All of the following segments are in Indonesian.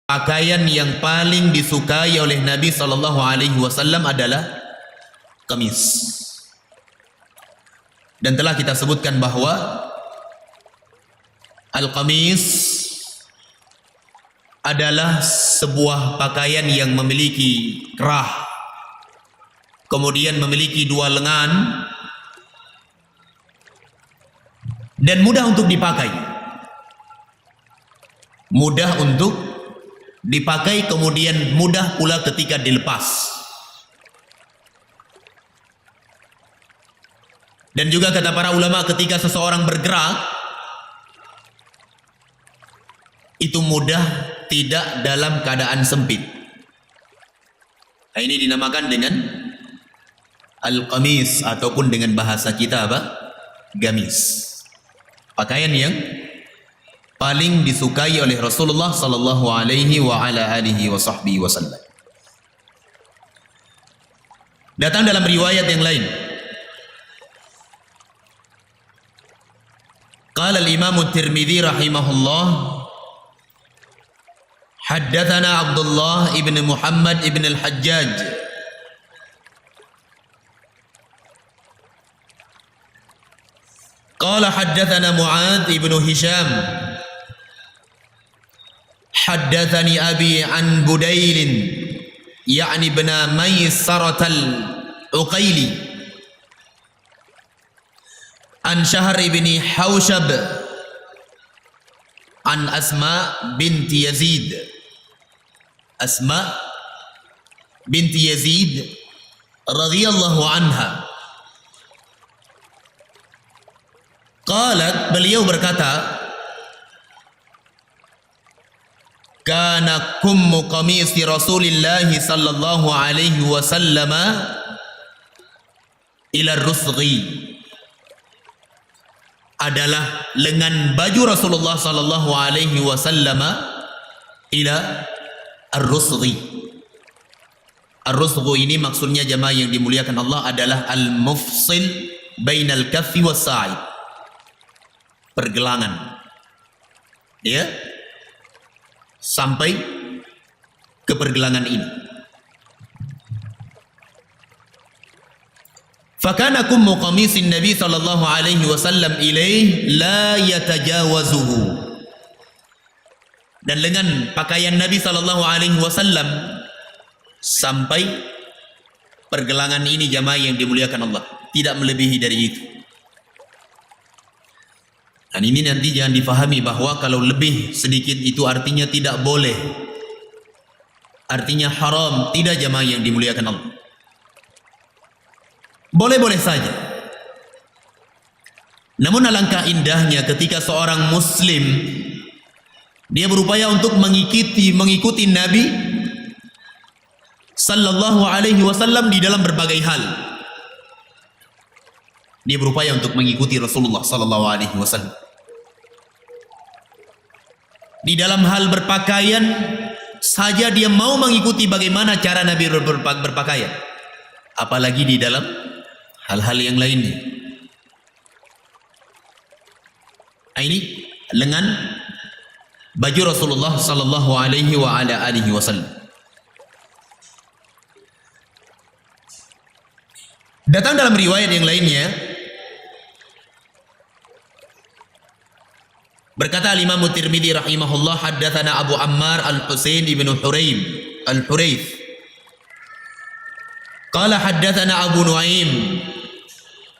Pakaian yang paling disukai oleh Nabi SAW adalah kamis. Dan telah kita sebutkan bahwa al-qamis adalah sebuah pakaian yang memiliki kerah, kemudian memiliki dua lengan, dan mudah untuk dipakai. Mudah untuk dipakai, kemudian mudah pula ketika dilepas. Dan juga kata para ulama, ketika seseorang bergerak, itu mudah, tidak dalam keadaan sempit. Nah, ini dinamakan dengan al-qamis, ataupun dengan bahasa kita apa? Gamis. Pakaian yang paling disukai oleh Rasulullah sallallahu alaihi wa ala alihi wa sahbihi wasallam. Datang dalam riwayat yang lain. Qala al-Imam at-Tirmidzi rahimahullah, haddatsana Abdullah ibn Muhammad ibn al-Hajjaj qala haddatsana Mu'adz ibn Hisham haddatsani abi an Budail ya'ni ibn Maysarah al-Uqaili an Shahr ibn Haushab an Asma binti Yazid. Asma binti Yazid radhiyallahu anha qalat, beliau berkata, kana kummu qamisi Rasulillah sallallahu alaihi wasallam ila rusghi, adalah lengan baju Rasulullah sallallahu alaihi wasallam ila ar-rusghi. Ar-rusghu ini maksudnya jemaah yang dimuliakan Allah adalah al-mufsil bainal kaffi was sa'id, pergelangan, ya, sampai ke pergelangan ini. Fakana kummu qamisin Nabi sallallahu alaihi wasallam ilaih la yatajawazuhu, dan lengan pakaian Nabi sallallahu alaihi wasallam sampai pergelangan ini, jamaah yang dimuliakan Allah, tidak melebihi dari itu. Dan ini nanti jangan difahami bahwa kalau lebih sedikit itu artinya tidak boleh, artinya haram. Tidak, jamaah yang dimuliakan Allah, boleh-boleh saja. Namun alangkah indahnya ketika seorang muslim dia berupaya untuk mengikuti Nabi sallallahu alaihi wasallam di dalam berbagai hal. Dia berupaya untuk mengikuti Rasulullah sallallahu alaihi wasallam di dalam hal berpakaian saja. Dia mau mengikuti bagaimana cara Nabi berpakaian, apalagi di dalam hal-hal yang lainnya. Nah, ini lengan baju Rasulullah sallallahu alaihi wa ala alihi wasallam. Datang dalam riwayat yang lainnya, berkata Imam Tirmidzi rahimahullah, haddatsana Abu Ammar al-Husain ibn al-Hurayth qala haddatsana Abu Nuaim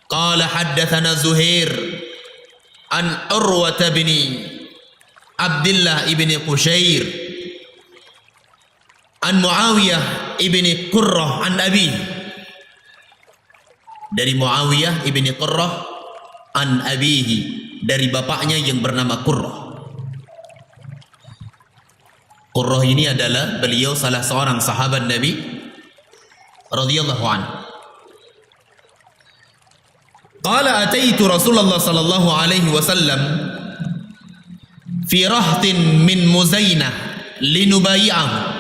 qala haddatsana Zuhair an Urwah bin Abdullah ibn Qushair an Muawiyah ibn Qurrah an Abi, dari Muawiyah ibn Qurrah an abihi, dari bapaknya yang bernama Qurrah. Qurrah ini adalah beliau salah seorang sahabat Nabi radhiyallahu anhu. Qala ataitu Rasulullah sallallahu alaihi wasallam fi rahtin min Muzainah linubayi'ahu.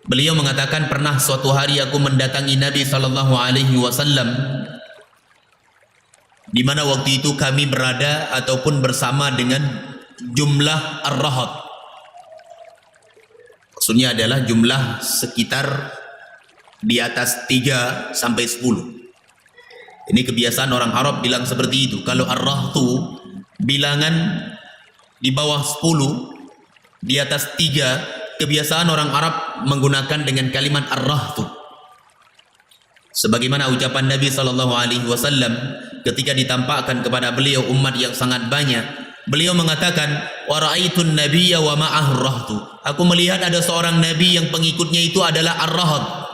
Beliau mengatakan, pernah suatu hari aku mendatangi Nabi sallallahu alaihi wasallam, di mana waktu itu kami berada ataupun bersama dengan jumlah ar-rahat. Maksudnya adalah jumlah sekitar di atas 3 sampai 10. Ini kebiasaan orang Arab bilang seperti itu. Kalau ar-rahtu bilangan di bawah 10, di atas 3, kebiasaan orang Arab menggunakan dengan kalimat ar-rahtu. Sebagaimana ucapan Nabi SAW ketika ditampakkan kepada beliau umat yang sangat banyak, beliau mengatakan, wa ra'aitun nabiyya wa ma'ahur rahtu. Aku melihat ada seorang nabi yang pengikutnya itu adalah ar-rahat.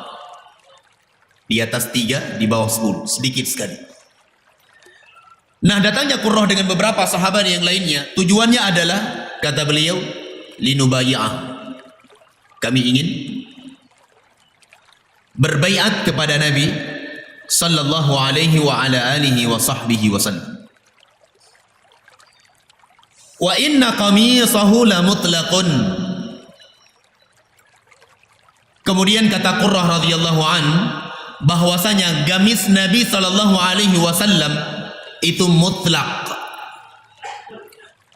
Di atas 3, di bawah 10, sedikit sekali. Nah, datangnya Qurrah dengan beberapa sahabat yang lainnya, tujuannya adalah, kata beliau, linubayi'ah. Kami ingin berbaiat kepada Nabi sallallahu alaihi wa ala alihi wa sahbihi wasallam. Wa inna qamisahu la mutlaqun. Kemudian kata Qurrah radhiyallahu an, bahwasanya gamis Nabi sallallahu alaihi wasallam itu mutlak.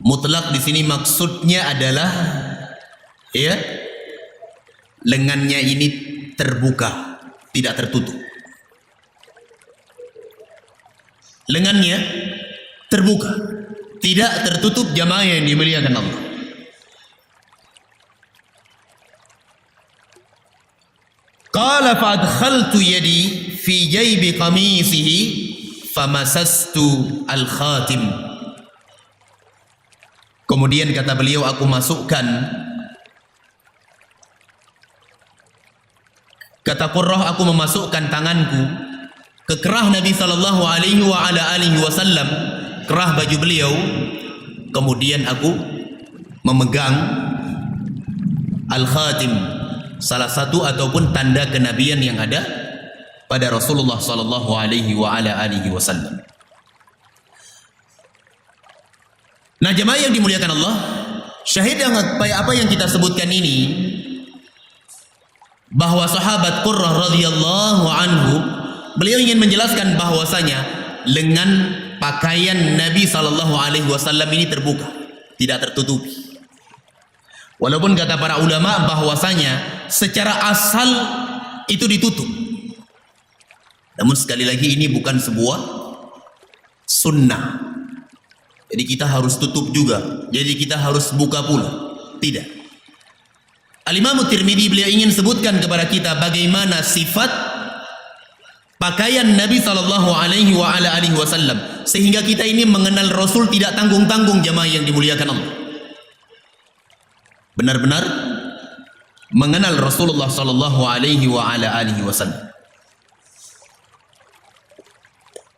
Mutlak di sini maksudnya adalah ya, lengannya ini terbuka, tidak tertutup. Lengannya terbuka, tidak tertutup, jamaah yang dimuliakan Allah. Qala fa adkhaltu yadi fi jaybi qamisihi famasastu al-khatim. Kemudian kata beliau, aku masukkan, kata Qurrah, aku memasukkan tanganku ke kerah Nabi sallallahu alaihi wa ala alihi wasallam, kerah baju beliau. Kemudian aku memegang al-khatim, salah satu ataupun tanda kenabian yang ada pada Rasulullah sallallahu alaihi wa ala alihi wasallam. Nah, jemaah yang dimuliakan Allah, syahid yang apa yang kita sebutkan ini, bahwa sahabat Qurrah radhiyallahu anhu, beliau ingin menjelaskan bahwasanya lengan pakaian Nabi sallallahu alaihi wasallam ini terbuka, tidak tertutupi. Walaupun kata para ulama bahwasanya secara asal itu ditutup. Namun sekali lagi ini bukan sebuah sunnah. Jadi kita harus tutup juga. Jadi kita harus buka pula. Tidak. Al-Imam Tirmidzi beliau ingin sebutkan kepada kita bagaimana sifat pakaian Nabi sallallahu alaihi wa ala alihi wasallam sehingga kita ini mengenal Rasul tidak tanggung-tanggung, jamaah yang dimuliakan Allah. Benar-benar mengenal Rasulullah sallallahu alaihi wa ala alihi wasallam.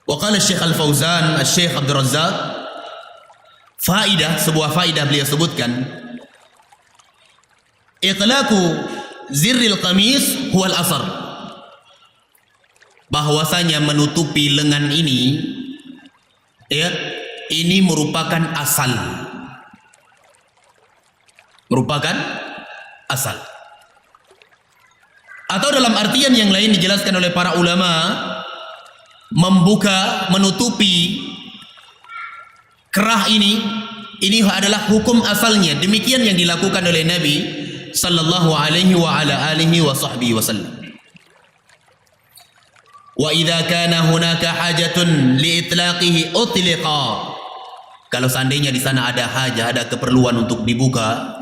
Wa qala Syekh Al-Fauzan, Syekh Abdul Razzaq, sebuah faidah beliau sebutkan, iqlaqu zirril qamis huwal asar, bahwasanya menutupi lengan ini ya, ini merupakan asal, atau dalam artian yang lain dijelaskan oleh para ulama, menutupi kerah ini adalah hukum asalnya. Demikian yang dilakukan oleh Nabi sallallahu alaihi wa ala alihi wa sahbihi wasallam. Wa idza kana hunaka hajatun li itlaqihi utliqa. Kalau seandainya di sana ada hajah, ada keperluan untuk dibuka,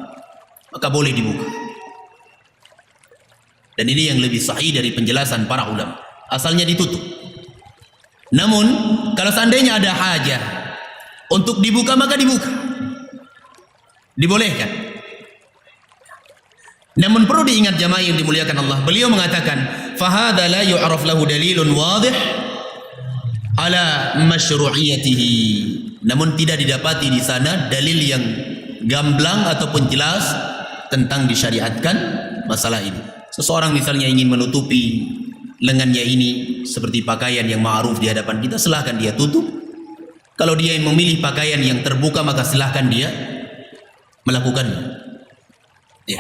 maka boleh dibuka. Dan ini yang lebih sahih dari penjelasan para ulama. Asalnya ditutup. Namun kalau seandainya ada hajah untuk dibuka, maka dibuka, dibolehkan. Namun perlu diingat jamaah yang dimuliakan Allah, beliau mengatakan fahadha la yu'raf lahu dalilun wadih ala masyru'iyatihi. Namun tidak didapati di sana dalil yang gamblang ataupun jelas tentang disyariatkan masalah ini. Seseorang misalnya ingin menutupi lengannya ini seperti pakaian yang ma'ruf di hadapan kita, silahkan dia tutup. Kalau dia memilih pakaian yang terbuka, maka silahkan dia melakukannya. Ya.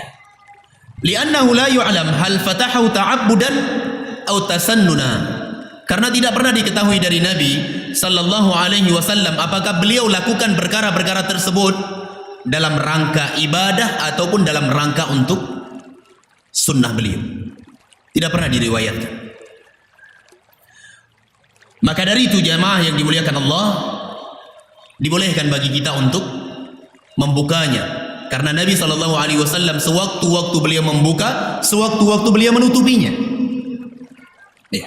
Li'annahu la yu'lam hal fatahu ta'abbudan aw tasannuna. Karena tidak pernah diketahui dari Nabi sallallahu alaihi wasallam apakah beliau lakukan perkara-perkara tersebut dalam rangka ibadah ataupun dalam rangka untuk sunnah beliau. Tidak pernah diriwayatkan. Maka dari itu jamaah yang dimuliakan Allah, dibolehkan bagi kita untuk membukanya. Karena Nabi SAW sewaktu-waktu beliau membuka, sewaktu-waktu beliau menutupinya. Ya.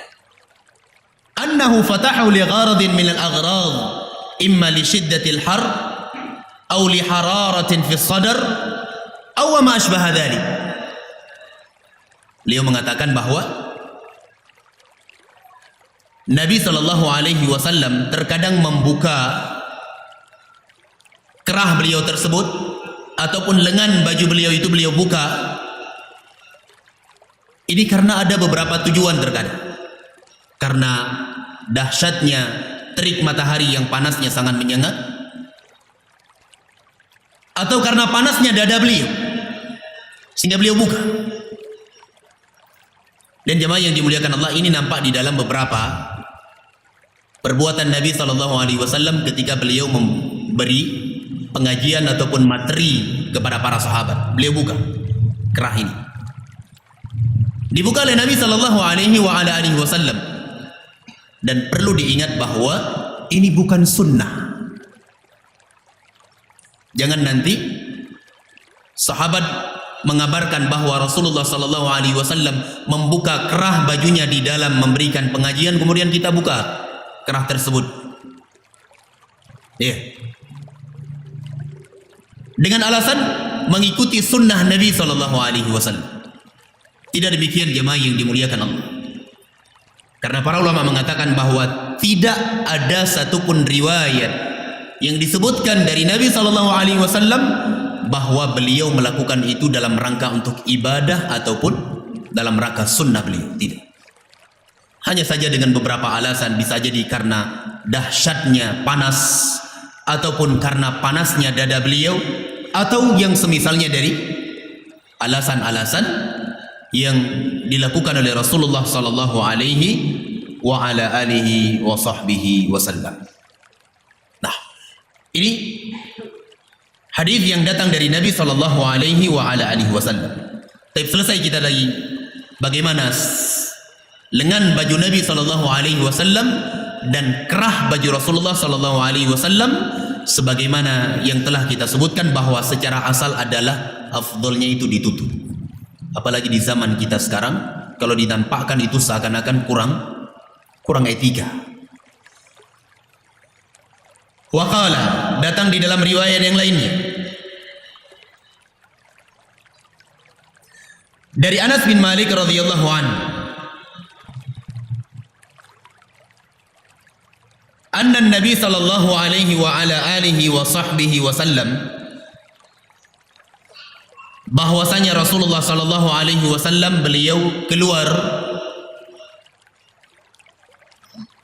Annahu fatahu li gharadin min al-aghrad, imma li shiddatil har, atau li hararatin fi sadr, atau ma ashbaha dhalik. Beliau mengatakan bahwa Nabi SAW terkadang membuka kerah beliau tersebut, ataupun lengan baju beliau itu beliau buka. Ini karena ada beberapa tujuan terkadang. Karena dahsyatnya terik matahari yang panasnya sangat menyengat, atau karena panasnya dada beliau sehingga beliau buka. Dan jemaah yang dimuliakan Allah, ini nampak di dalam beberapa perbuatan Nabi SAW ketika beliau memberi pengajian ataupun materi kepada para sahabat. Beliau buka kerah ini, dibuka oleh Nabi SAW. Dan perlu diingat bahwa ini bukan sunnah. Jangan nanti sahabat mengabarkan bahwa Rasulullah SAW membuka kerah bajunya di dalam memberikan pengajian, kemudian kita buka kerah tersebut. Ya. Dengan alasan mengikuti sunnah Nabi SAW. Tidak demikian jemaah yang dimuliakan Allah. Karena para ulama mengatakan bahwa tidak ada satupun riwayat yang disebutkan dari Nabi SAW bahwa beliau melakukan itu dalam rangka untuk ibadah ataupun dalam rangka sunnah beliau. Tidak. Hanya saja dengan beberapa alasan, bisa jadi karena dahsyatnya panas, ataupun karena panasnya dada beliau, atau yang semisalnya dari alasan-alasan yang dilakukan oleh Rasulullah sallallahu alaihi wa ala alihi wa sahbihi wasallam. Nah, ini hadis yang datang dari Nabi sallallahu alaihi wa ala alihi wasallam. Tapi selesai kita lagi bagaimana lengan baju Nabi sallallahu alaihi wasallam dan kerah baju Rasulullah sallallahu alaihi wasallam, sebagaimana yang telah kita sebutkan bahwa secara asal adalah afdolnya itu ditutup. Apalagi di zaman kita sekarang, kalau ditampakkan itu seakan-akan kurang etika. Waqala, datang di dalam riwayat yang lainnya dari Anas bin Malik radhiyallahu anhu, anna Nabi sallallahu alaihi wa ala alihi wa sahbihi wasallam, bahwasanya Rasulullah sallallahu alaihi wasallam beliau keluar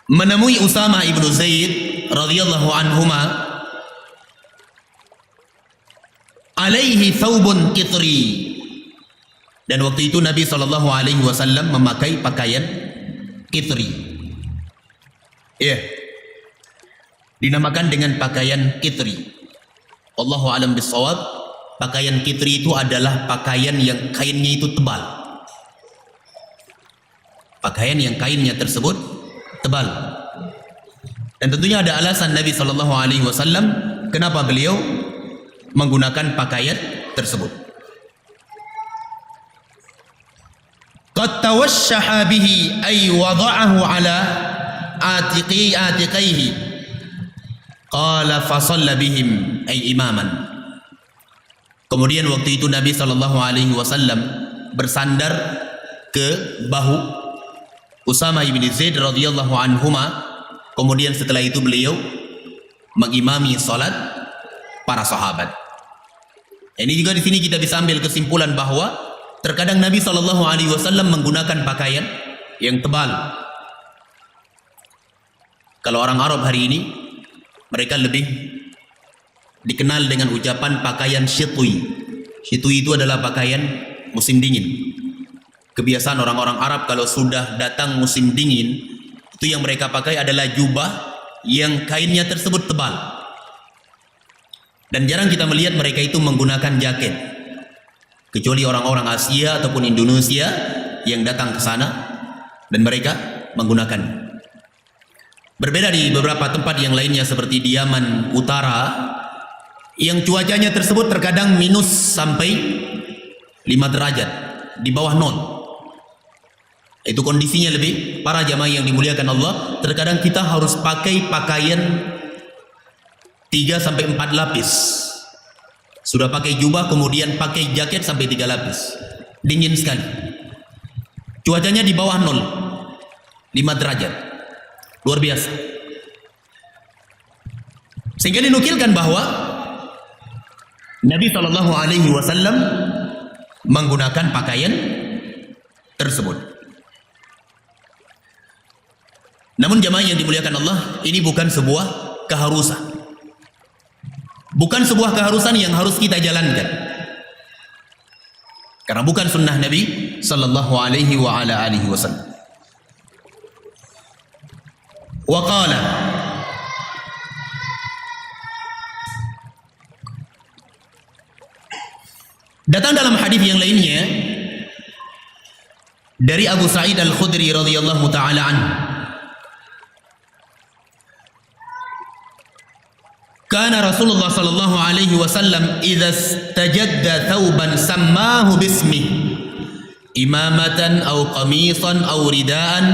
menemui Usamah ibnu Zaid radhiyallahu anhuma, alaihi thawbun kitri. Dan waktu itu Nabi sallallahu alaihi wasallam memakai pakaian kitri. Ya. Dinamakan dengan pakaian kitri. Allahu a'lam bissawab. Pakaian kitri itu adalah pakaian yang kainnya itu tebal. Pakaian yang kainnya tersebut tebal. Dan tentunya ada alasan Nabi sallallahu alaihi wasallam kenapa beliau menggunakan pakaian tersebut. Qad tawashshaha bihi ay wada'ahu ala atiqaihi. Qala fa shalla bihim ay imaman. Kemudian waktu itu Nabi sallallahu alaihi wasallam bersandar ke bahu Usamah bin Zaid radhiyallahu anhuma. Kemudian setelah itu beliau mengimami salat para sahabat. Ini juga di sini kita bisa ambil kesimpulan bahwa terkadang Nabi sallallahu alaihi wasallam menggunakan pakaian yang tebal. Kalau orang Arab hari ini, mereka lebih dikenal dengan ucapan pakaian syitwi. Syitwi itu adalah pakaian musim dingin. Kebiasaan orang-orang Arab kalau sudah datang musim dingin, itu yang mereka pakai adalah jubah yang kainnya tersebut tebal. Dan jarang kita melihat mereka itu menggunakan jaket. kecuali orang-orang Asia ataupun Indonesia yang datang ke sana dan mereka menggunakan. Berbeda di beberapa tempat yang lainnya seperti di Yaman Utara yang cuacanya tersebut terkadang minus sampai 5 derajat, di bawah 0. Itu kondisinya lebih, para jamaah yang dimuliakan Allah, terkadang kita harus pakai pakaian 3 sampai 4 lapis. Sudah pakai jubah kemudian pakai jaket sampai 3 lapis. Dingin sekali. Cuacanya di bawah 0, 5 derajat. Luar biasa. Sehingga dinukilkan bahwa Nabi SAW menggunakan pakaian tersebut. Namun jamaah yang dimuliakan Allah, ini bukan sebuah keharusan. Bukan sebuah keharusan yang harus kita jalankan. Karena bukan sunnah Nabi SAW. Waqala, datang dalam hadis yang lainnya dari Abu Sa'id Al-Khudri radhiyallahu taala anhu, kana Rasulullah sallallahu alaihi wasallam idza istajadda thawban sammahu bismihi imamatan aw qamisan aw ridaan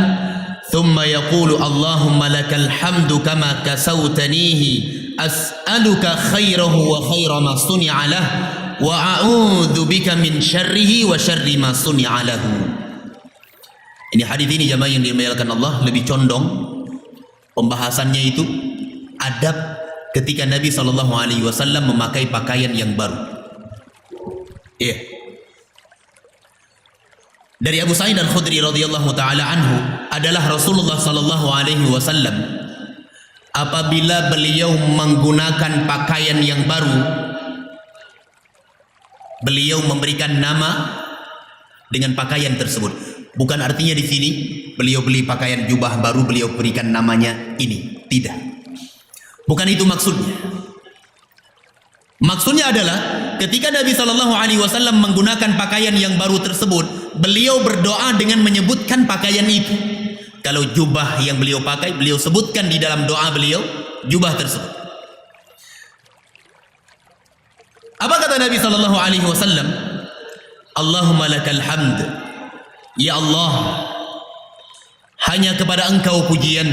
ثم يقول اللهم لك الحمد كما كسوتنيه أسألك خيره وخير ما صنع له وأعوذ بك من شره وشر ما صنع له. Ini hadis ini jamaah yang dimuliakan Allah lebih condong pembahasannya itu adab ketika Nabi SAW memakai pakaian yang baru. Dari Abu Sa'id Al-Khudri radhiyallahu taala anhu adalah Rasulullah sallallahu alaihi wasallam apabila beliau menggunakan pakaian yang baru, beliau memberikan nama dengan pakaian tersebut. Bukan artinya di sini beliau beli pakaian jubah baru beliau berikan namanya ini, tidak. Bukan itu maksudnya. Maksudnya adalah ketika Nabi SAW menggunakan pakaian yang baru tersebut, beliau berdoa dengan menyebutkan pakaian itu. Kalau jubah yang beliau pakai, beliau sebutkan di dalam doa beliau jubah tersebut. Apa kata Nabi SAW? Allahumma lakal hamd, ya Allah, hanya kepada Engkau pujian.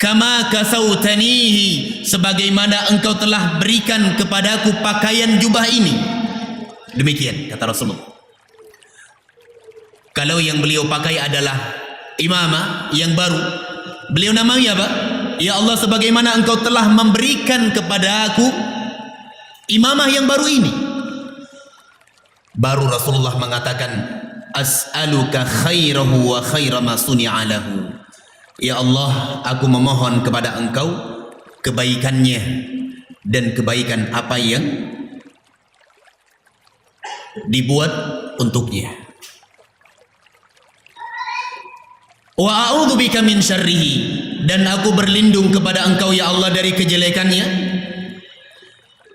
Kama kasautanihi, sebagaimana Engkau telah berikan kepadaku pakaian jubah ini. Demikian kata Rasulullah. Kalau yang beliau pakai adalah imamah yang baru, beliau namanya apa? Ya Allah, sebagaimana Engkau telah memberikan kepada aku imamah yang baru ini. Baru Rasulullah mengatakan, as'aluka khairahu wa khaira ma suni'a lahu. Ya Allah, aku memohon kepada Engkau kebaikannya dan kebaikan apa yang dibuat untuknya. Wa a'udzubika min syarrihi, dan aku berlindung kepada Engkau ya Allah dari kejelekannya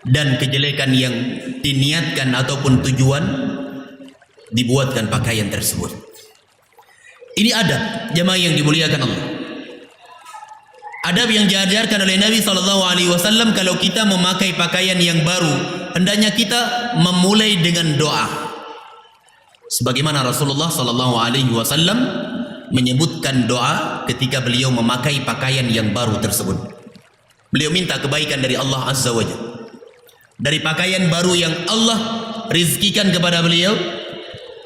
dan kejelekan yang diniatkan ataupun tujuan dibuatkan pakaian tersebut. Ini adab jemaah yang dimuliakan Allah. Adab yang diajarkan oleh Nabi SAW kalau kita memakai pakaian yang baru, hendaknya kita memulai dengan doa. Sebagaimana Rasulullah SAW menyebutkan doa ketika beliau memakai pakaian yang baru tersebut. Beliau minta kebaikan dari Allah Azza wa Jalla, dari pakaian baru yang Allah rizkikan kepada beliau,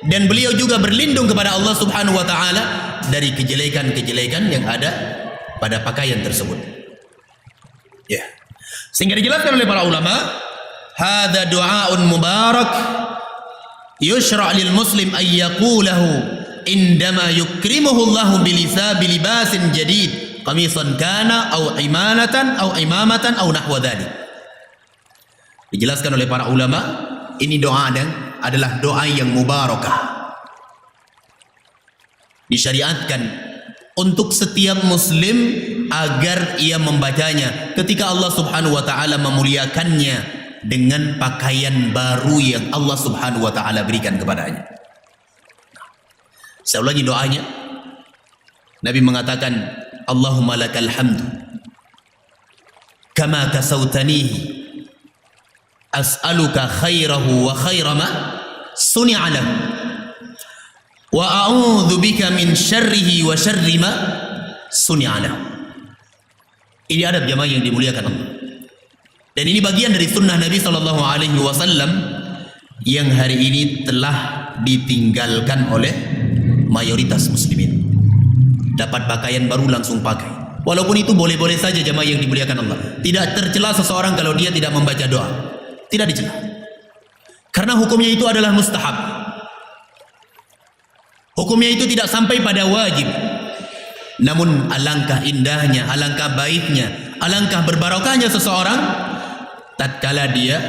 dan beliau juga berlindung kepada Allah Subhanahu wa taala dari kejelekan-kejelekan yang ada pada pakaian tersebut. Ya. Sehingga dijelaskan oleh para ulama, hadza du'aun mubarak yushra' lil muslim ay yaqulahu indama yukrimuhu Allah bilibasin jadid qamisan kana aw imanatan aw imamatan aw nahwa dzalik. Dijelaskan oleh para ulama, ini doa adalah doa yang mubarakah, disyariatkan untuk setiap muslim agar ia membacanya ketika Allah Subhanahu wa taala memuliakannya dengan pakaian baru yang Allah Subhanahu wa taala berikan kepadanya. Saya ulangi doanya. Nabi mengatakan, Allahumma lakal hamdu kama kasautanihi as'aluka khairahu wa khaira ma suni'a lahu wa a'udzu bika min syarrihi wa syarri ma suni'a lahu. Ini adab jamaah yang dimuliakan Allah. Dan ini bagian dari sunnah Nabi sallallahu alaihi wasallam yang hari ini telah ditinggalkan oleh mayoritas muslimin. Dapat pakaian baru langsung pakai. Walaupun itu boleh-boleh saja jamaah yang dimuliakan Allah. Tidak tercela seseorang kalau dia tidak membaca doa. Tidak dicela. Karena hukumnya itu adalah mustahab. Hukumnya itu tidak sampai pada wajib. Namun alangkah indahnya, alangkah baiknya, alangkah berbarokahnya seseorang tatkala dia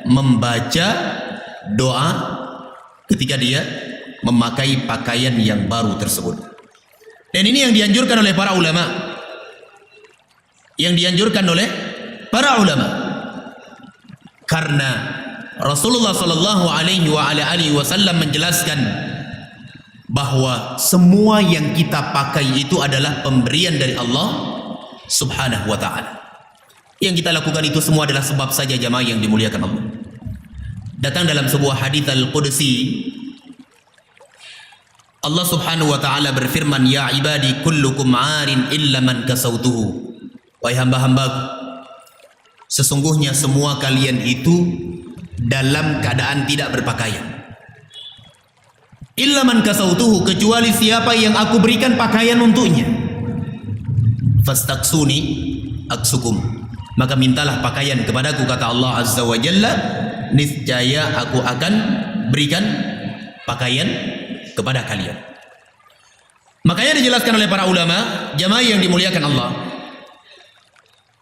membaca doa ketika dia memakai pakaian yang baru tersebut. Dan ini yang dianjurkan oleh para ulama. Yang dianjurkan oleh para ulama. Karena Rasulullah sallallahu alaihi wasallam menjelaskan bahwa semua yang kita pakai itu adalah pemberian dari Allah Subhanahu wa taala. Yang kita lakukan itu semua adalah sebab saja jamaah yang dimuliakan Allah. Datang dalam sebuah hadits al-Qudsi, Allah Subhanahu wa taala berfirman, ya ibadi kullukum 'arin illa man kasautuhu. Wahai hamba-hambaku, sesungguhnya semua kalian itu dalam keadaan tidak berpakaian. Illa man kasautuhu, kecuali siapa yang aku berikan pakaian untuknya. Fastaksuni aksukum, maka mintalah pakaian kepadaku, kata Allah Azza wa Jalla, niscaya aku akan berikan pakaian kepada kalian. Makanya dijelaskan oleh para ulama, jamaah yang dimuliakan Allah,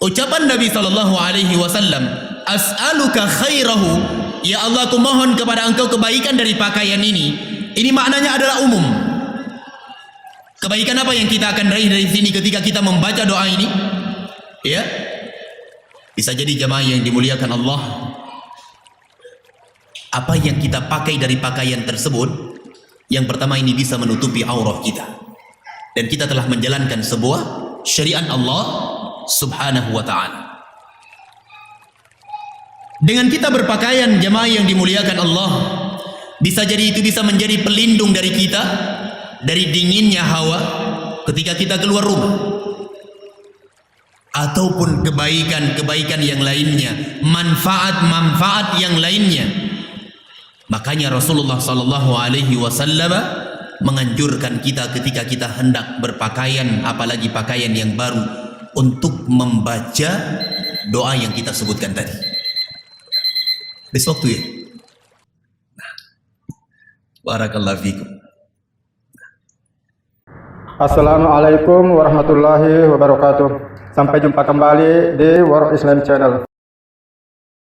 ucapan Nabi sallallahu alaihi wasallam, as'aluka khairahu, ya Allah aku mohon kepada engkau kebaikan dari pakaian ini maknanya adalah umum. Kebaikan apa yang kita akan raih dari sini ketika kita membaca doa ini? Ya, bisa jadi jamaah yang dimuliakan Allah, apa yang kita pakai dari pakaian tersebut, yang pertama ini bisa menutupi aurat kita, dan kita telah menjalankan sebuah syariat Allah Subhanahu wa ta'ala. Dengan kita berpakaian jamaah yang dimuliakan Allah, bisa jadi itu bisa menjadi pelindung dari kita dari dinginnya hawa ketika kita keluar rumah, ataupun kebaikan-kebaikan yang lainnya, manfaat-manfaat yang lainnya. Makanya Rasulullah sallallahu alaihi wasallam menganjurkan kita ketika kita hendak berpakaian, apalagi pakaian yang baru, untuk membaca doa yang kita sebutkan tadi. Besok waktu ya. Barakallahu fikum. Assalamualaikum warahmatullahi wabarakatuh. Sampai jumpa kembali di World Islam Channel.